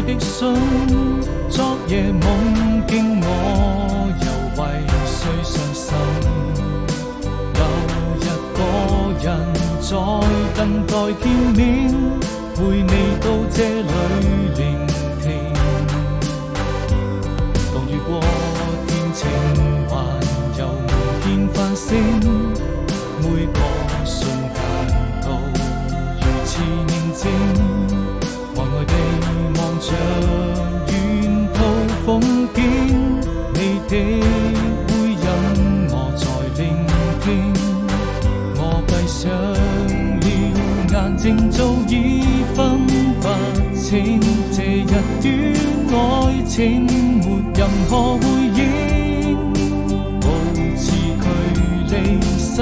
的信，昨夜夢見我又為誰傷心？有一個人在等待見面，陪你到這裏聆聽。當遇過天晴還又無見繁星，每個瞬間都如此寧靜。呆呆地望着沿途風景，你的回音我在聆聽。我閉上了眼睛，早已分不清這一段愛情沒任何回應，保持距離，心